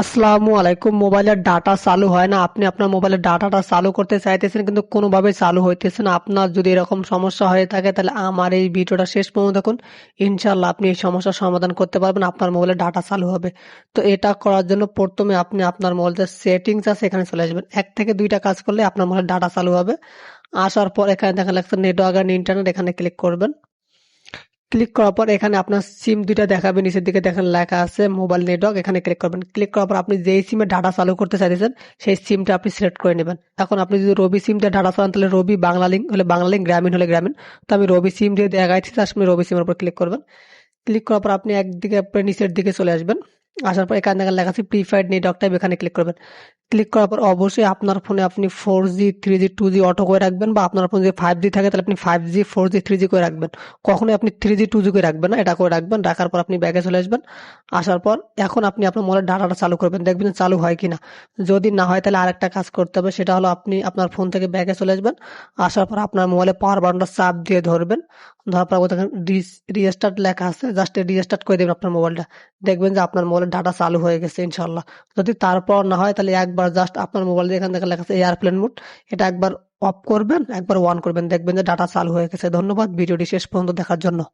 আসসালামু আলাইকুম। মোবাইলের ডাটা চালু হয় না, আপনি আপনার মোবাইলের ডাটাটা চালু করতে চাইতেছেন কিন্তু কোনোভাবেই চালু হইতেছে না। আপনার যদি এরকম সমস্যা হয়ে থাকে তাহলে আমার এই ভিডিওটা শেষ পর্যন্ত দেখুন। ইনশাল্লাহ আপনি এই সমস্যার সমাধান করতে পারবেন, আপনার মোবাইলে ডাটা চালু হবে। তো এটা করার জন্য প্রথমে আপনি আপনার মোবাইলের সেটিংস আছে এখানে চলে আসবেন। এক থেকে দুইটা কাজ করলে আপনার মোবাইলে ডাটা চালু হবে। আসার পর এখানে দেখা লাগছে নেটওয়ার্ক অ্যান্ড ইন্টারনেট, এখানে ক্লিক করবেন। ক্লিক করার পর এখানে আপনার সিম দুইটা দেখাবে, নিচের দিকে দেখেন লেখা আছে মোবাইল নেটওয়ার্ক, এখানে ক্লিক করবেন। ক্লিক করার পর আপনি যেই সিমে ডাটা চালু করতে চাইতেছেন সেই সিমটা আপনি সিলেক্ট করে নেবেন। এখন আপনি যদি রবি সিম দিয়ে ডাটা চালান তাহলে রবি, বাংলা লিঙ্ক হলে বাংলা লিঙ্ক, গ্রামীণ হলে গ্রামীণ। তো আমি রবি সিম দিয়ে দেখাইছি, আপনি রবি সিমের উপর ক্লিক করবেন। ক্লিক করার পর আপনি একদিকে আপনার নিচের দিকে চলে আসবেন। আসার পর এখানে দেখেন লেখা আছে প্রিফার্ড নেটওয়ার্ক টাইপ, এখানে ক্লিক করবেন। ক্লিক করার পর অবশ্যই আপনার ফোনে আপনি 4G 3G 2G অটো করে রাখবেন, বা আপনার ফোনে যদি 5G থাকে তাহলে আপনি 5G 4G 3G করে রাখবেন। কখনোই আপনি 3G 2G করে রাখবেন না, এটা করে রাখবেন। রাখার পর আপনি ব্যাগে চলে আসবেন। আসার পর এখন আপনি আপনার মোবাইলের ডাটাটা চালু করবেন, দেখবেন চালু হয় কিনা। যদি না হয় তাহলে আরেকটা কাজ করতে হবে, সেটা হলো আপনি আপনার ফোন থেকে ব্যাগে চলে আসবেন। আসার পর আপনার মোবাইলে পাওয়ার বাটনটা চাপ দিয়ে ধরবেন। ধরার পর দেখেন রিস্টার্ট লেখা আছে, জাস্ট রিস্টার্ট করে দেবেন আপনার মোবাইলটা। দেখবেন যে আপনার মোবাইলের ডাটা চালু হয়ে গেছে ইনশাল্লাহ। যদি তারপর না হয় তাহলে একবার জাস্ট আপনার মোবাইল দিয়ে এখান থেকে লেখা আছে এয়ারপ্লেন মোড, এটা একবার অফ করবেন, একবার অন করবেন, দেখবেন যে ডাটা চালু হয়ে গেছে। ধন্যবাদ ভিডিওটি শেষ পর্যন্ত দেখার জন্য।